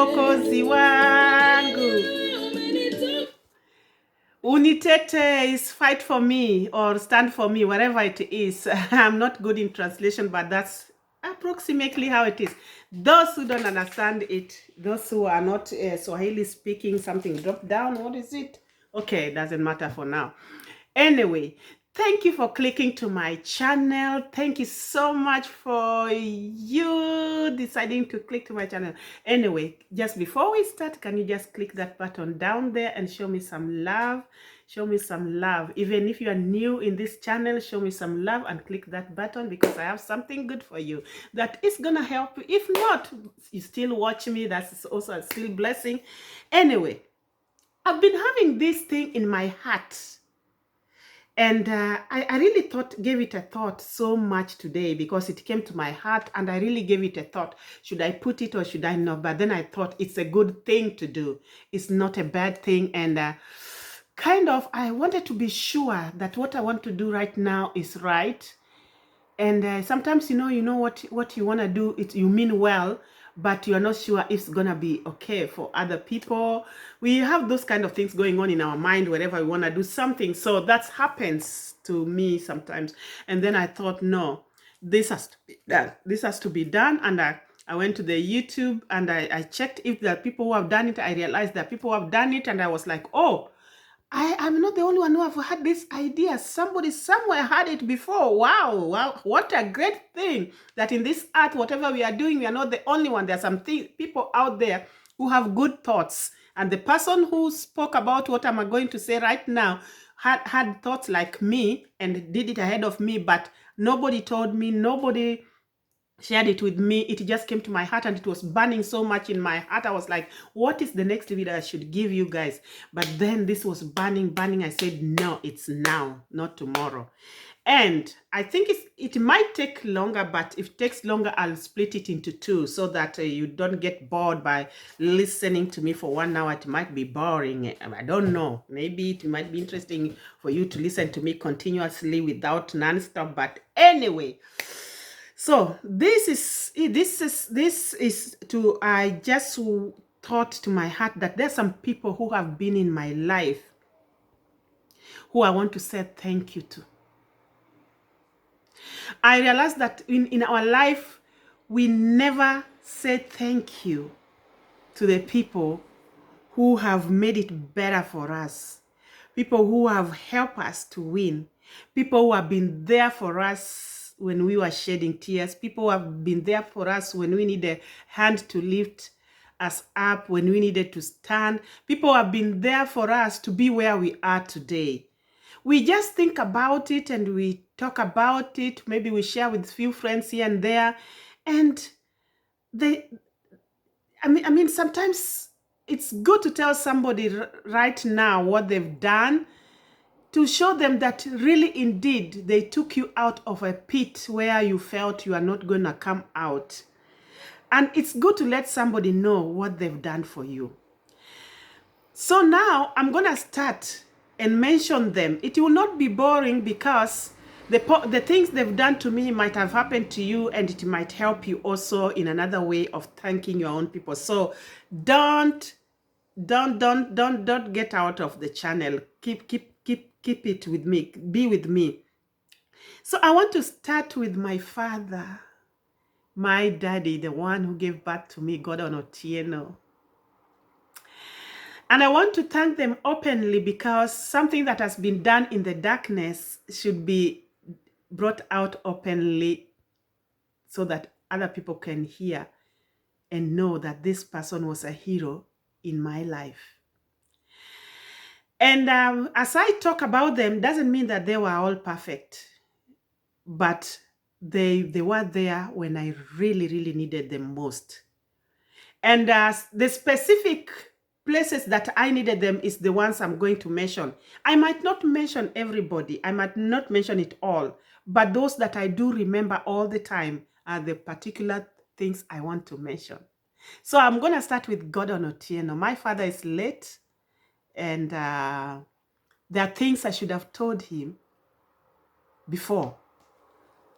Mwokozi wangu. Unitete is fight for me or stand for me, whatever it is. I'm not good in translation, but that's approximately how it is. Those who don't understand it, those who are not Swahili speaking, something drop down. What is it? Okay, doesn't matter for now. Anyway, thank you for clicking to my channel. Thank you so much for you deciding to click to my channel. Anyway, just before we start, can you just click that button down there and show me some love? Show me some love. Even if you are new in this channel, show me some love and click that button, because I have something good for you that is gonna help you. If not, you still watch me. That's also a still blessing. Anyway, I've been having this thing in my heart. And I really gave it a thought so much today, because it came to my heart and I really gave it a thought. Should I put it or should I not? But then I thought it's a good thing to do. It's not a bad thing. And I wanted to be sure that what I want to do right now is right. And sometimes, you know what you want to do, you mean well, but you're not sure if it's going to be okay for other people. We have those kind of things going on in our mind whenever we want to do something. So that happens to me sometimes. And then I thought, no, this has to be done. This has to be done. And I went to the YouTube and I checked if there are people who have done it. I realized that people who have done it, and I was like, oh, I'm not the only one who have had this idea. Somebody somewhere had it before. Wow, what a great thing that in this earth, whatever we are doing, we are not the only one. There are some people out there who have good thoughts. And the person who spoke about what I'm going to say right now had thoughts like me and did it ahead of me, but nobody told me, nobody shared it with me. It just came to my heart and it was burning so much in my heart. I was like, what is the next video I should give you guys? But then this was burning. I said, no, it's now, not tomorrow. And I think it might take longer, but if it takes longer, I'll split it into two so that you don't get bored by listening to me for 1 hour. It might be boring. I don't know. Maybe it might be interesting for you to listen to me continuously without nonstop. But anyway, so this is to, I just thought to my heart that there's some people who have been in my life who I want to say thank you to. I realized that in our life, we never say thank you to the people who have made it better for us, people who have helped us to win, people who have been there for us when we were shedding tears, people who have been there for us when we need a hand to lift us up, when we needed to stand, people who have been there for us to be where we are today. We just think about it and we talk about it. Maybe we share with few friends here and there. And I mean, sometimes it's good to tell somebody right now what they've done, to show them that really indeed they took you out of a pit where you felt you are not going to come out. And it's good to let somebody know what they've done for you. So now I'm going to start and mention them. It will not be boring, because the things they've done to me might have happened to you, and it might help you also in another way of thanking your own people. So don't get out of the channel. Keep it with me. Be with me. So I want to start with my father, my daddy, the one who gave birth to me, Gordon Otieno. And I want to thank them openly, because something that has been done in the darkness should be brought out openly so that other people can hear and know that this person was a hero in my life. And as I talk about them, doesn't mean that they were all perfect, but they were there when I really needed them most. And the specific places that I needed them is the ones I'm going to mention. I might not mention everybody. I might not mention it all. But those that I do remember all the time are the particular things I want to mention. So I'm going to start with Gordon Otieno. My father is late, and there are things I should have told him before.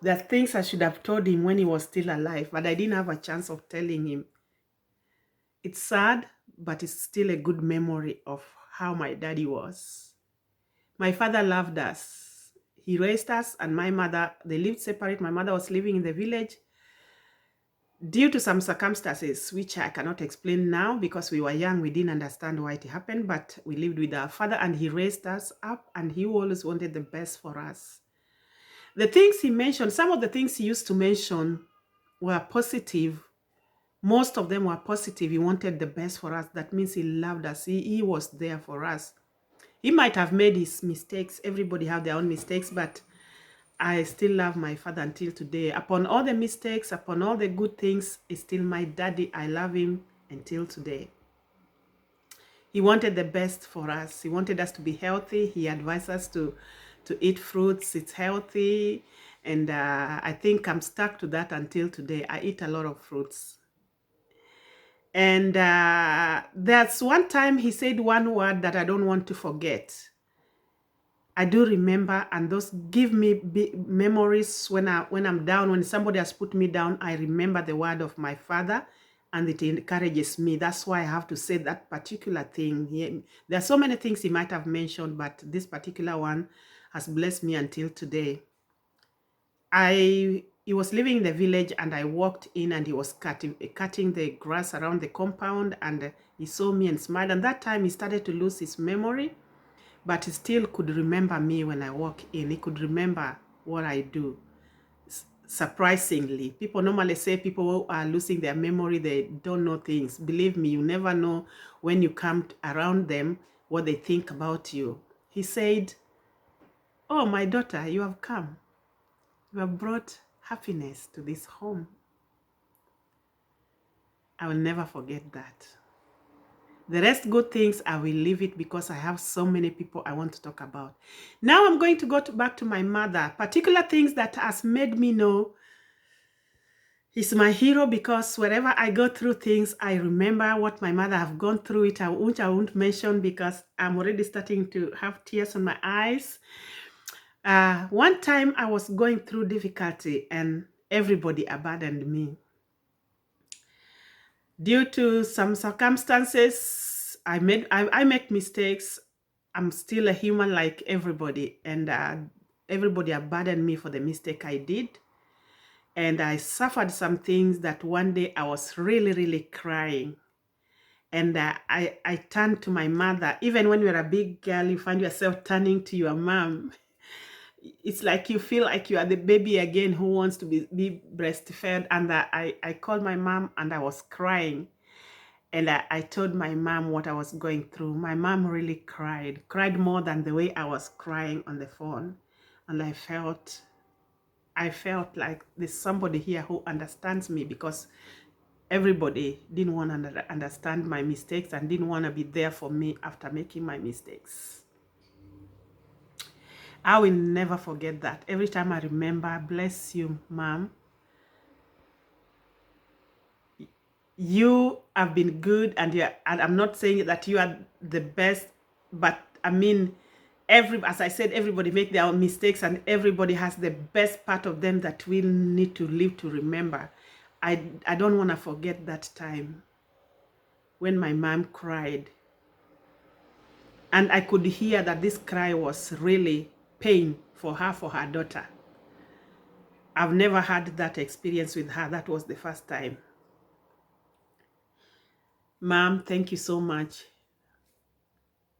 There are things I should have told him when he was still alive, but I didn't have a chance of telling him. It's sad, but it's still a good memory of how my daddy was. My father loved us. He raised us, and my mother, they lived separate. My mother was living in the village due to some circumstances, which I cannot explain now because we were young. We didn't understand why it happened, but we lived with our father and he raised us up and he always wanted the best for us. The things he mentioned, some of the things he used to mention were positive. Most of them were positive. He wanted the best for us. That means he loved us. He was there for us. He might have made his mistakes. Everybody have their own mistakes, but I still love my father until today. Upon all the mistakes, upon all the good things, he's still my daddy. I love him until today. He wanted the best for us. He wanted us to be healthy. He advised us to eat fruits. It's healthy. And I think I'm stuck to that until today. I eat a lot of fruits. And there's one time he said one word that I don't want to forget. I do remember, and those give me memories when I'm down. When somebody has put me down, I remember the word of my father, and it encourages me. That's why I have to say that particular thing. There are so many things he might have mentioned, but this particular one has blessed me until today. He was living in the village, and I walked in, and he was cutting the grass around the compound, and he saw me and smiled. And that time he started to lose his memory, but he still could remember me when I walk in. He could remember what I do. Surprisingly, people normally say people who are losing their memory, they don't know things. Believe me, you never know when you come around them what they think about you. He said, "Oh, my daughter, you have come. You have brought happiness to this home." I will never forget that. The rest good things, I will leave it because I have so many people I want to talk about. Now I'm going to go back to my mother. Particular things that has made me know he's my hero, because wherever I go through things, I remember what my mother have gone through it. I won't mention because I'm already starting to have tears on my eyes. One time I was going through difficulty and everybody abandoned me. Due to some circumstances, I make mistakes. I'm still a human like everybody, and everybody abandoned me for the mistake I did. And I suffered some things that one day I was really, really crying. And I turned to my mother. Even when you're a big girl, you find yourself turning to your mom. It's like you feel like you are the baby again who wants to be breastfed. And I called my mom and I was crying. And I told my mom what I was going through. My mom really cried more than the way I was crying on the phone. And I felt like there's somebody here who understands me, because everybody didn't want to understand my mistakes and didn't want to be there for me after making my mistakes. I will never forget that. Every time I remember, bless you, Mom. You have been good, and I'm not saying that you are the best, but I mean, as I said, everybody make their own mistakes, and everybody has the best part of them that we need to live to remember. I don't want to forget that time when my mom cried, and I could hear that this cry was really pain for her daughter. I've never had that experience with her. That was the first time. Mom, thank you so much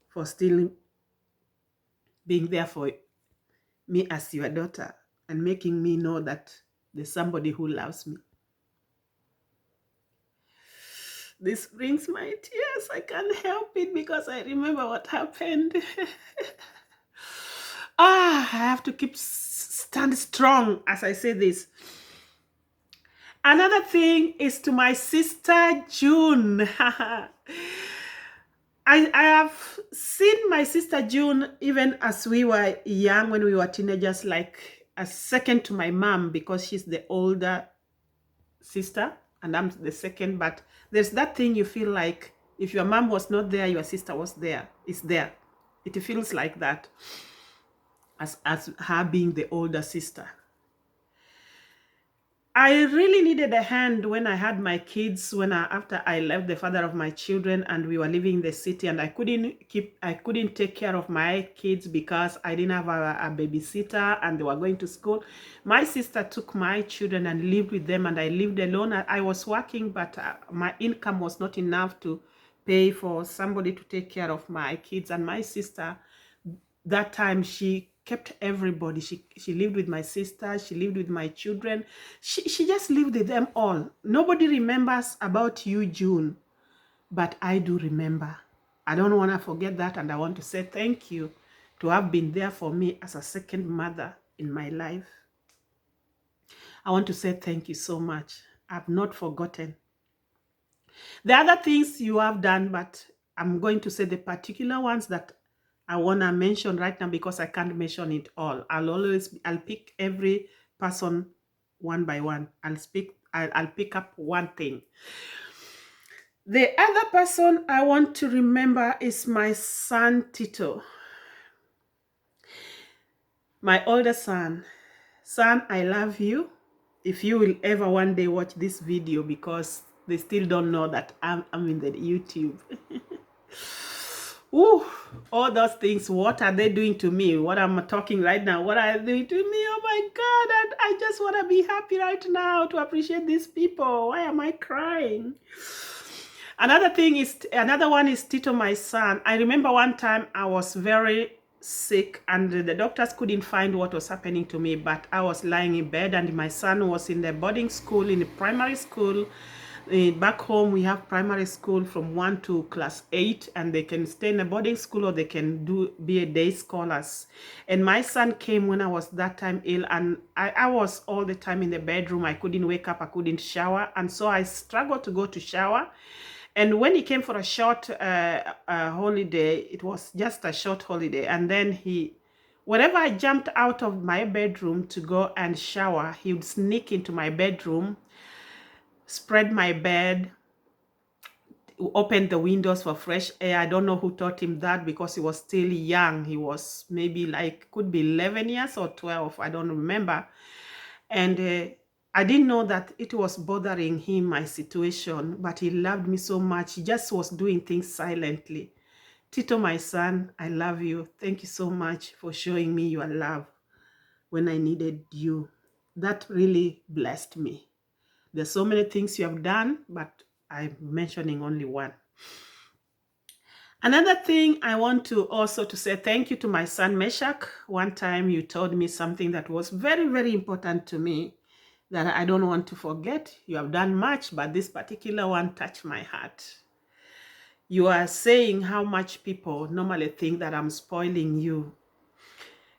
for still being there for me as your daughter and making me know that there's somebody who loves me. This brings my tears. I can't help it because I remember what happened. I have to stand strong as I say this. Another thing is to my sister June. I have seen my sister June even as we were young, when we were teenagers, like a second to my mom, because she's the older sister and I'm the second. But there's that thing you feel like if your mom was not there, your sister was there. It's there. It feels like that as her being the older sister. I really needed a hand when I had my kids, after I left the father of my children and we were living in the city, and I couldn't take care of my kids because I didn't have a babysitter and they were going to school. My sister took my children and lived with them, and I lived alone. I was working, but my income was not enough to pay for somebody to take care of my kids. And my sister, that time, she kept everybody. She lived with my sister, she lived with my children, she just lived with them all. Nobody remembers about you, June, but I do remember. I don't want to forget that, and I want to say thank you to have been there for me as a second mother in my life. I want to say thank you so much. I've not forgotten the other things you have done, but I'm going to say the particular ones that I want to mention right now because I can't mention it all. I'll pick every person one by one. I'll pick up one thing. The other person I want to remember is my son, Tito. My older son. Son, I love you. If you will ever one day watch this video, because they still don't know that I'm in the YouTube. Ooh, all those things, what are they doing to me? What I'm talking right now, what are they doing to me? Oh my God, and I just want to be happy right now to appreciate these people. Why am I crying? Another one is Tito, my son. I remember one time I was very sick and the doctors couldn't find what was happening to me, but I was lying in bed and my son was in the boarding school, in the primary school. Back home we have primary school from 1 to class 8, and they can stay in a boarding school or they can be a day scholars. And my son came when I was that time ill, and I was all the time in the bedroom. I couldn't wake up, I couldn't shower, and so I struggled to go to shower. And when he came for a short holiday, it was just a short holiday, and then whenever I jumped out of my bedroom to go and shower, he would sneak into my bedroom, spread my bed, open the windows for fresh air. I don't know who taught him that because he was still young. He was maybe could be 11 years or 12. I don't remember. And I didn't know that it was bothering him, my situation, but he loved me so much. He just was doing things silently. Tito, my son, I love you. Thank you so much for showing me your love when I needed you. That really blessed me. There's so many things you have done, but I'm mentioning only one. Another thing I want to also to say thank you to my son Meshach. One time you told me something that was very, very important to me that I don't want to forget. You have done much, but this particular one touched my heart. You are saying how much people normally think that I'm spoiling you.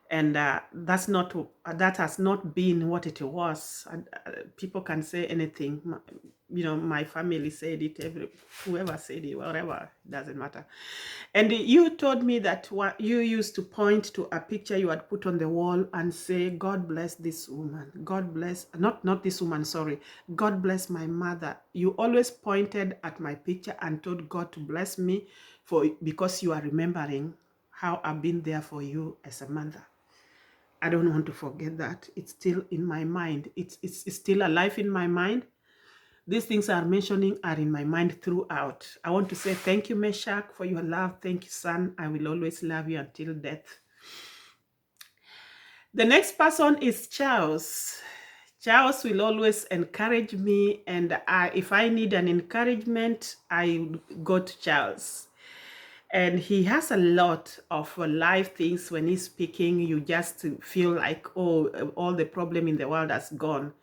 And that has not been what it was. People can say anything. My family said it, whoever said it, whatever, doesn't matter. And you told me that you used to point to a picture you had put on the wall and say, God bless this woman. God bless, not this woman, sorry. God bless my mother. You always pointed at my picture and told God to bless me because you are remembering how I've been there for you as a mother. I don't want to forget that. It's still in my mind. It's still alive in my mind. These things I'm mentioning are in my mind throughout. I want to say thank you, Meshach, for your love. Thank you, son. I will always love you until death. The next person is Charles. Charles will always encourage me, and if I need an encouragement, I go to Charles. And he has a lot of life things. When he's speaking, you just feel like, oh, all the problem in the world has gone.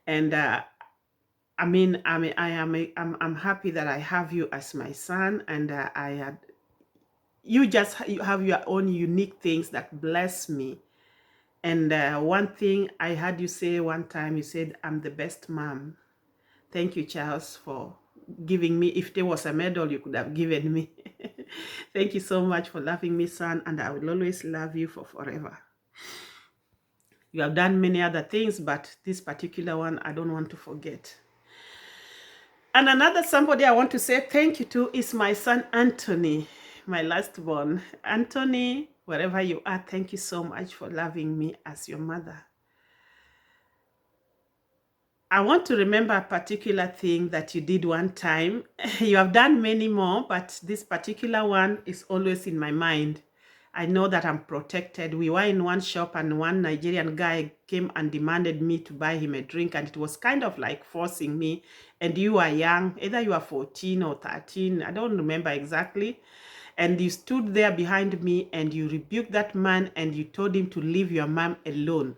And I'm happy that I have you as my son, and you have your own unique things that bless me. And one thing I heard you say one time, you said, I'm the best mom. Thank you, Charles, for giving me. If there was a medal you could have given me. Thank you so much for loving me, son, and I will always love you for forever. You have done many other things, but this particular one I don't want to forget. And another somebody I want to say thank you to is my son Anthony, my last born. Anthony, wherever you are, thank you so much for loving me as your mother. I want to remember a particular thing that you did one time. You have done many more, but this particular one is always in my mind. I know that I'm protected. We were in one shop and one Nigerian guy came and demanded me to buy him a drink, and it was kind of like forcing me. And you are young, either you are 14 or 13, I don't remember exactly. And you stood there behind me and you rebuked that man and you told him to leave your mom alone.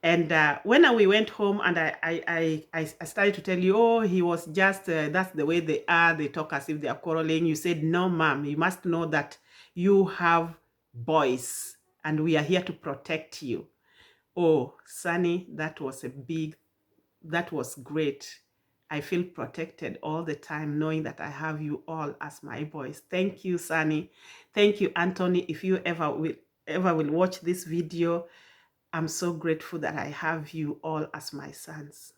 And when we went home and I started to tell you, oh, he was just, that's the way they are. They talk as if they are quarreling. You said, no, ma'am, you must know that you have boys and we are here to protect you. Oh, Sunny, that was great. I feel protected all the time knowing that I have you all as my boys. Thank you, Sunny. Thank you, Anthony. If you ever will watch this video, I'm so grateful that I have you all as my sons.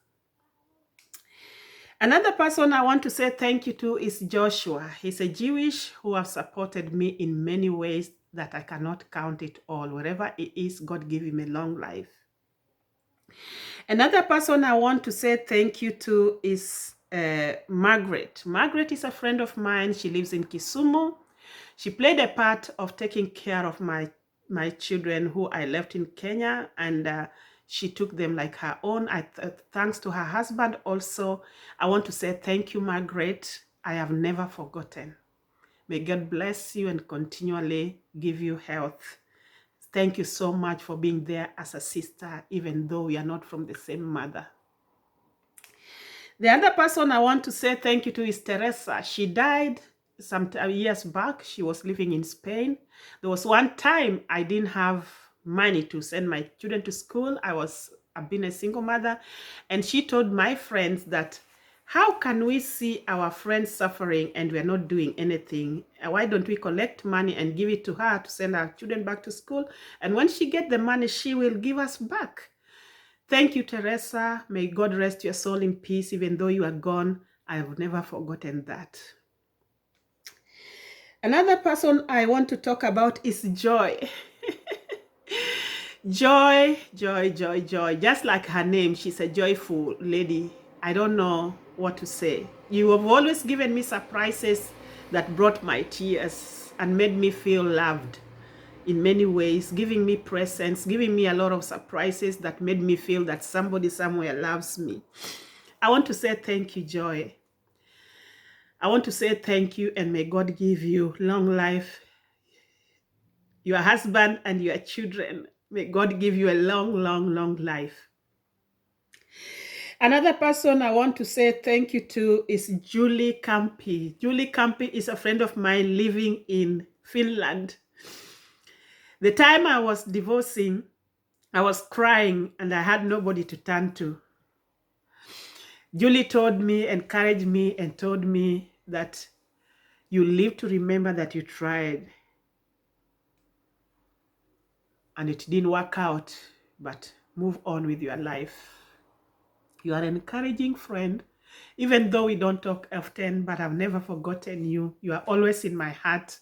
Another person I want to say thank you to is Joshua. He's a Jewish who has supported me in many ways that I cannot count it all. Wherever he is, God give him a long life. Another person I want to say thank you to is Margaret. Margaret is a friend of mine. She lives in Kisumu. She played a part of taking care of my children who I left in Kenya, and she took them like her own. Thanks to her husband also. I want to say thank you, Margaret. I have never forgotten. May God bless you and continually give you health. Thank you so much for being there as a sister, even though we are not from the same mother. The other person I want to say thank you to is Teresa. She died some years back. She was living in Spain. There was one time I didn't have money to send my children to school. I've been a single mother, and she told my friends that, how can we see our friends suffering and we're not doing anything? Why don't we collect money and give it to her to send our children back to school? And when she gets the money, she will give us back. Thank you, Teresa. May God rest your soul in peace. Even though you are gone, I have never forgotten that. Another person I want to talk about is Joy. Joy. Just like her name, she's a joyful lady. I don't know what to say. You have always given me surprises that brought my tears and made me feel loved in many ways, giving me presents, giving me a lot of surprises that made me feel that somebody somewhere loves me. I want to say thank you, Joy. I want to say thank you, and may God give you long life, your husband and your children. May God give you a long life. Another person I want to say thank you to is Julie Campi. Julie Campi is a friend of mine living in Finland. The time I was divorcing, I was crying and I had nobody to turn to. Julie told me, encouraged me, and told me that you live to remember that you tried and it didn't work out, but move on with your life. You are an encouraging friend, even though we don't talk often, but I've never forgotten you. You are always in my heart.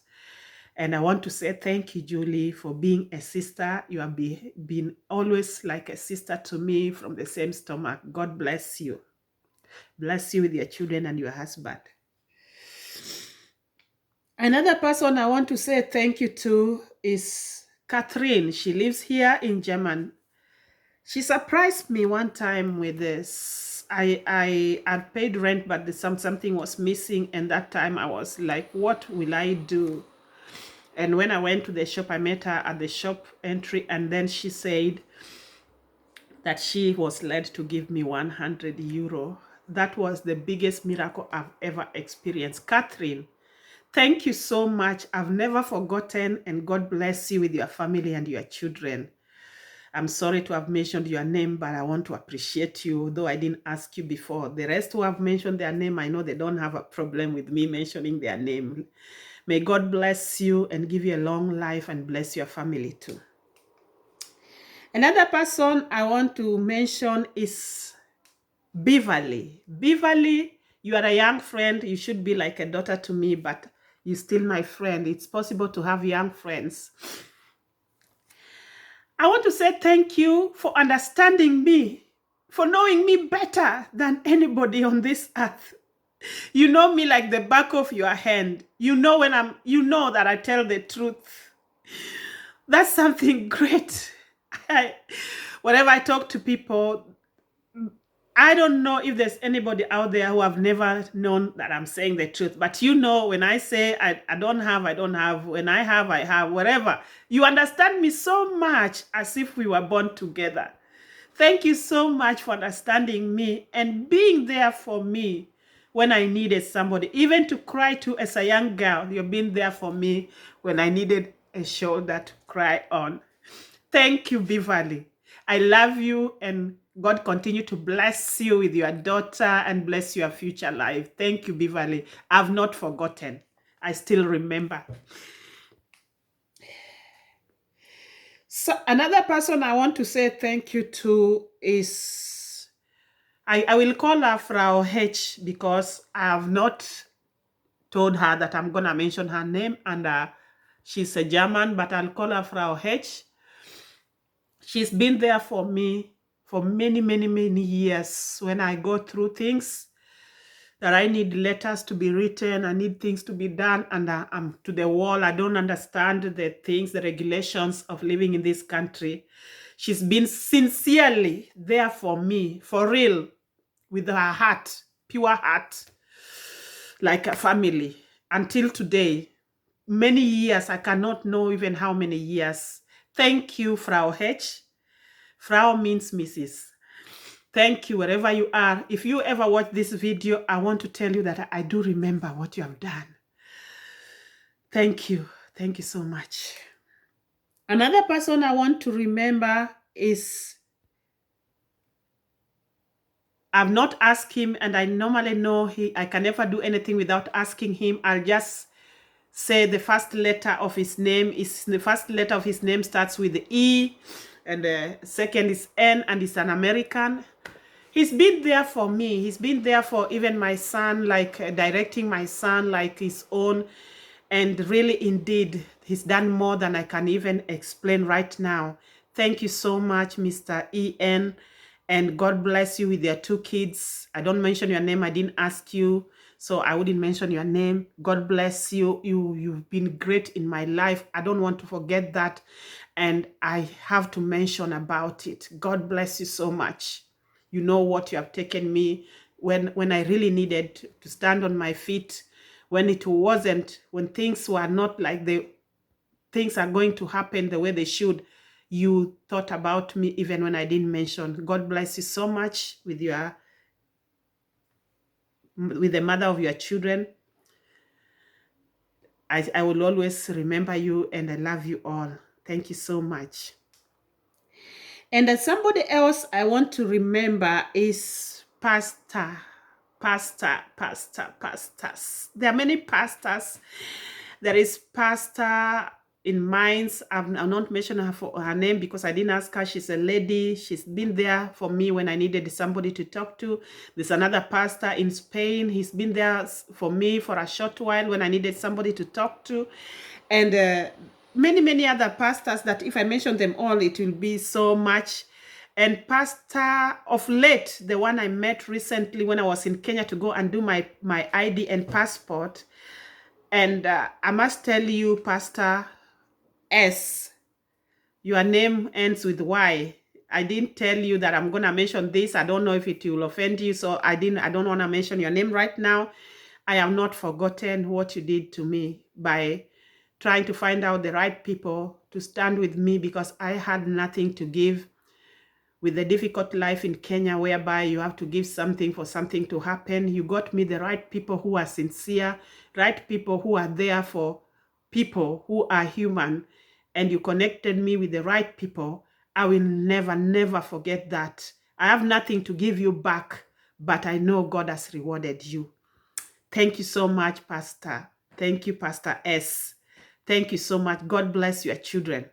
And I want to say thank you, Julie, for being a sister. You have been always like a sister to me from the same stomach. God bless you. Bless you with your children and your husband. Another person I want to say thank you to is Catherine. She lives here in Germany. She surprised me one time with this. I had paid rent, but something was missing, and that time I was like, what will I do? And when I went to the shop, I met her at the shop entry, and then she said that she was led to give me 100 euro. That was the biggest miracle I've ever experienced. Catherine, thank you so much. I've never forgotten, and God bless you with your family and your children. I'm sorry to have mentioned your name, but I want to appreciate you, though I didn't ask you before. The rest who have mentioned their name, I know they don't have a problem with me mentioning their name. May God bless you and give you a long life and bless your family too. Another person I want to mention is Beverly. Beverly, you are a young friend. You should be like a daughter to me, but you're still my friend. It's possible to have young friends. I want to say thank you for understanding me for knowing me better than anybody on this earth. You know me like the back of your hand. You know you know that I tell the truth. That's something great. Whenever I talk to people, I don't know if there's anybody out there who have never known that I'm saying the truth. But you know, when I say I don't have, I don't have. When I have, whatever. You understand me so much as if we were born together. Thank you so much for understanding me and being there for me when I needed somebody. Even to cry to as a young girl, you've been there for me when I needed a shoulder to cry on. Thank you, Beverly. I love you, and God continue to bless you with your daughter and bless your future life. Thank you, Beverly. I've not forgotten. I still remember. So another person I want to say thank you to is, I will call her Frau H because I have not told her that I'm going to mention her name, and she's a German, but I'll call her Frau H. She's been there for me for many, many, many years when I go through things that I need letters to be written, I need things to be done, and I'm to the wall. I don't understand the things, the regulations of living in this country. She's been sincerely there for me, for real, with her heart, pure heart, like a family, until today. Many years, I cannot know even how many years. Thank you, Frau H. Frau means Mrs. Thank you, wherever you are. If you ever watch this video, I want to tell you that I do remember what you have done. Thank you. Thank you so much. Another person I want to remember is, I've not asked him, and I normally know I can never do anything without asking him. I'll just say the first letter of his name starts with the E, and the second is N, and he's an American. He's been there for me. He's been there for even my son, like directing my son like his own. And really, indeed, he's done more than I can even explain right now. Thank you so much, Mr. E.N. And God bless you with your 2 kids. I don't mention your name. I didn't ask you, so I wouldn't mention your name. God bless you. You've been great in my life. I don't want to forget that. And I have to mention about it. God bless you so much. You know what you have taken me when I really needed to stand on my feet, when things were not like things are going to happen the way they should. You thought about me even when I didn't mention. God bless you so much with the mother of your children. I will always remember you, and I love you all. Thank you so much. And then somebody else I want to remember is pastors. There are many pastors. There is Pastor in Mainz. I'm not mentioning her name because I didn't ask her. She's a lady. She's been there for me when I needed somebody to talk to. There's another pastor in Spain. He's been there for me for a short while when I needed somebody to talk to. And many, many other pastors that if I mention them all, it will be so much. And pastor of late, the one I met recently when I was in Kenya to go and do my ID and passport. And I must tell you, Pastor S, your name ends with Y. I didn't tell you that I'm going to mention this. I don't know if it will offend you, so I don't want to mention your name right now. I have not forgotten what you did to me by trying to find out the right people to stand with me, because I had nothing to give with the difficult life in Kenya, whereby you have to give something for something to happen. You got me the right people who are sincere, right people who are there for people who are human, and you connected me with the right people. I will never, never forget that. I have nothing to give you back, but I know God has rewarded you. Thank you so much, Pastor. Thank you, Pastor S. Thank you so much. God bless your children.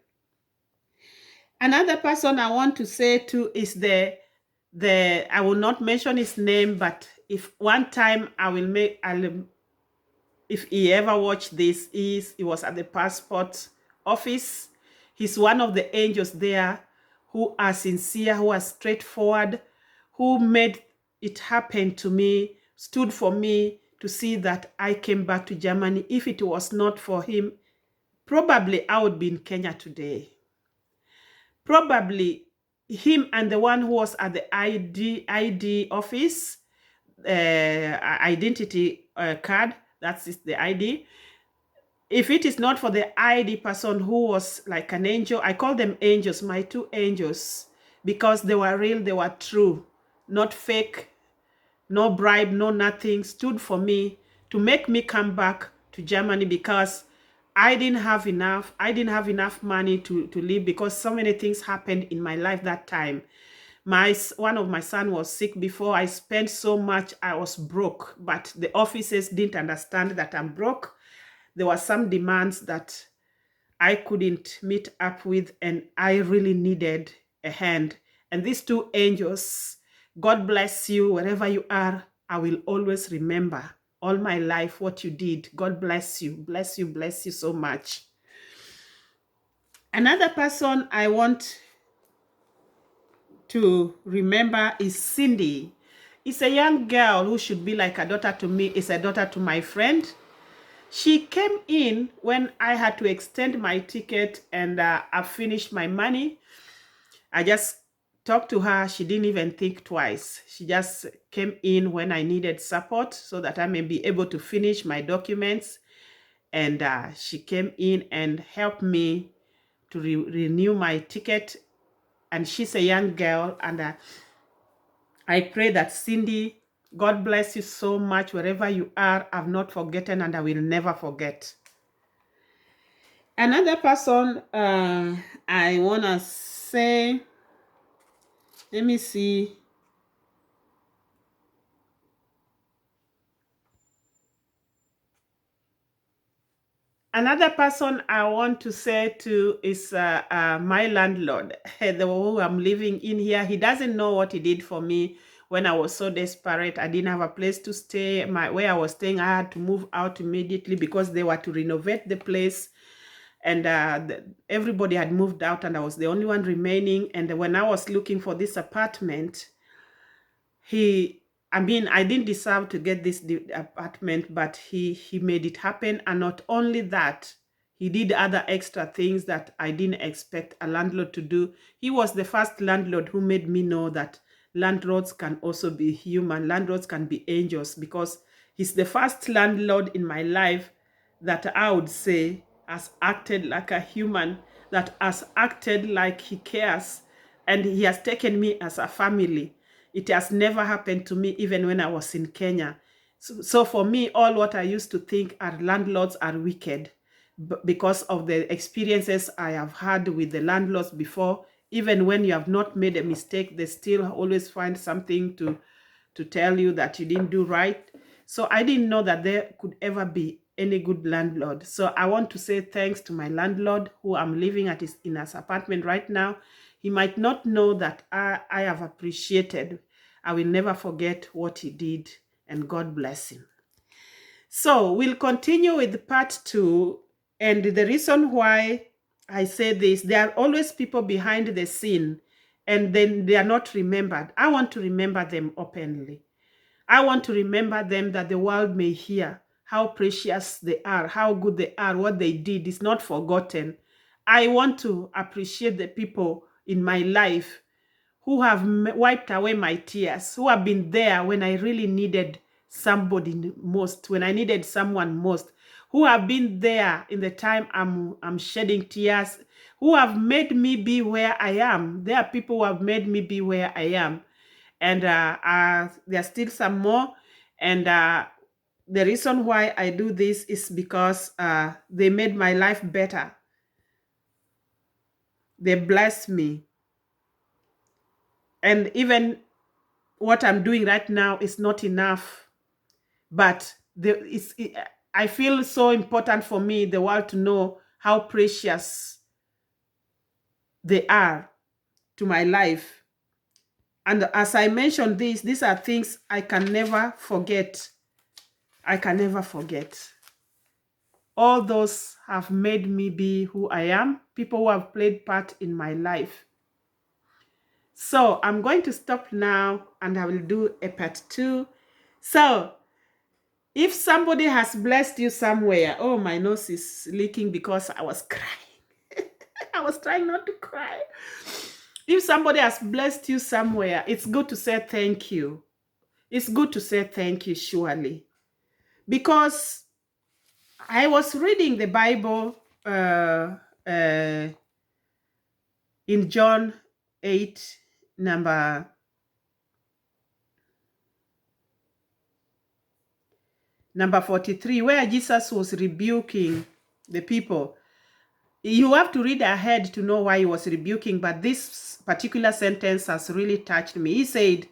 Another person I want to say to is I will not mention his name, but if one time if he ever watched this, he was at the passport office. He's one of the angels there who are sincere, who are straightforward, who made it happen to me, stood for me to see that I came back to Germany. If it was not for him, probably I would be in Kenya today. Probably him and the one who was at the ID office, identity card, that's the ID. If it is not for the ID person who was like an angel, I call them angels, my two angels, because they were real, they were true, not fake, no bribe, no nothing, stood for me to make me come back to Germany because I didn't have enough. I didn't have enough money to live because so many things happened in my life that time. One of my son was sick before. I spent so much. I was broke, but the officers didn't understand that I'm broke. There were some demands that I couldn't meet up with, and I really needed a hand. And these two angels, God bless you wherever you are. I will always remember all my life what you did. God bless you, bless you, bless you so much. Another person I want to remember is Cindy. It's a young girl who should be like a daughter to me, is a daughter to my friend. She came in when I had to extend my ticket and I finished my money. I just talked to her. She didn't even think twice. She just came in when I needed support so that I may be able to finish my documents. And she came in and helped me to renew my ticket. And she's a young girl. And I pray that Cindy, God bless you so much wherever you are. I've not forgotten and I will never forget. Another person I want to say, let me see. Another person I want to say to is my landlord, the one who I'm living in here. He doesn't know what he did for me when I was so desperate. I didn't have a place to stay. Where I was staying, I had to move out immediately because they were to renovate the place. And everybody had moved out and I was the only one remaining. And when I was looking for this apartment, I didn't deserve to get this apartment, but he made it happen. And not only that, he did other extra things that I didn't expect a landlord to do. He was the first landlord who made me know that landlords can also be human. Landlords can be angels, because he's the first landlord in my life that I would say has acted like a human, that has acted like he cares, and he has taken me as a family. It has never happened to me even when I was in Kenya. So for me, all what I used to think are landlords are wicked because of the experiences I have had with the landlords before. Even when you have not made a mistake, they still always find something to tell you that you didn't do right. So I didn't know that there could ever be any good landlord. So I want to say thanks to my landlord who I'm living at in his apartment right now. He might not know that I have appreciated. I will never forget what he did, and God bless him. So we'll continue with part 2. And the reason why I say this, there are always people behind the scene and then they are not remembered. I want to remember them openly. I want to remember them that the world may hear how precious they are, how good they are, what they did is not forgotten. I want to appreciate the people in my life who have wiped away my tears, who have been there when I really needed somebody most, when I needed someone most, who have been there in the time I'm shedding tears, who have made me be where I am. There are people who have made me be where I am. And there are still some more. And the reason why I do this is because they made my life better. They blessed me. And even what I'm doing right now is not enough. But I feel so important for me, the world to know how precious they are to my life. And as I mentioned these are things I can never forget. I can never forget. All those have made me be who I am, people who have played part in my life. So I'm going to stop now and I will do a part 2. So if somebody has blessed you somewhere, oh, my nose is leaking because I was crying. I was trying not to cry. If somebody has blessed you somewhere, it's good to say thank you. It's good to say thank you, surely. Because I was reading the Bible in John 8, number 43, where Jesus was rebuking the people. You have to read ahead to know why he was rebuking, but this particular sentence has really touched me. He said,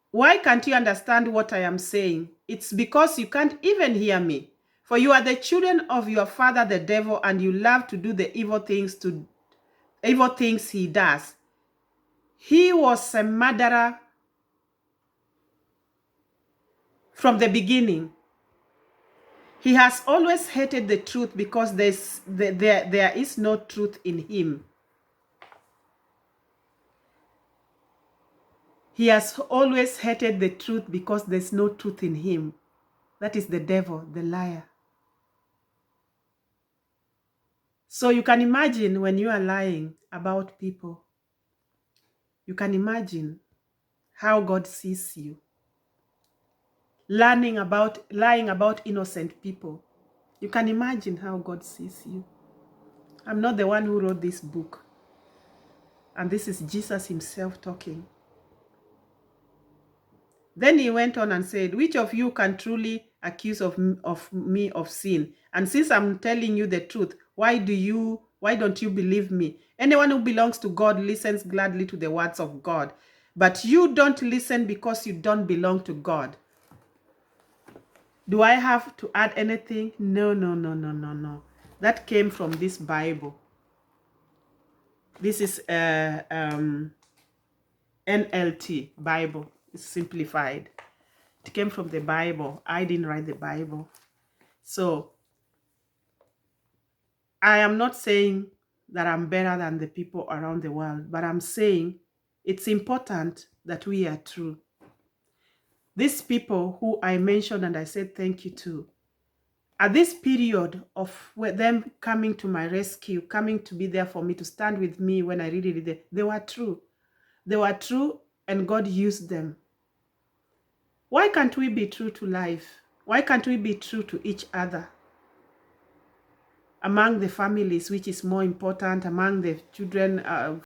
"Why can't you understand what I am saying? It's because you can't even hear me. For you are the children of your father, the devil, and you love to do the evil things he does. He was a murderer from the beginning. He has always hated the truth because there is no truth in him. He has always hated the truth because there's no truth in him. That is the devil, the liar. So you can imagine when you are lying about people, you can imagine how God sees you. Lying about innocent people. You can imagine how God sees you. I'm not the one who wrote this book. And this is Jesus himself talking. Then he went on and said, which of you can truly accuse me of sin? And since I'm telling you the truth, why don't you believe me? Anyone who belongs to God listens gladly to the words of God. But you don't listen because you don't belong to God. Do I have to add anything? No. That came from this Bible. This is NLT Bible. It's simplified. It came from the Bible. I didn't write the Bible. So I am not saying that I'm better than the people around the world, but I'm saying it's important that we are true. These people who I mentioned and I said thank you to, at this period of them coming to my rescue, coming to be there for me, to stand with me when I really did it, they were true. They were true and God used them. Why can't we be true to life? Why can't we be true to each other? Among the families, which is more important, among the children,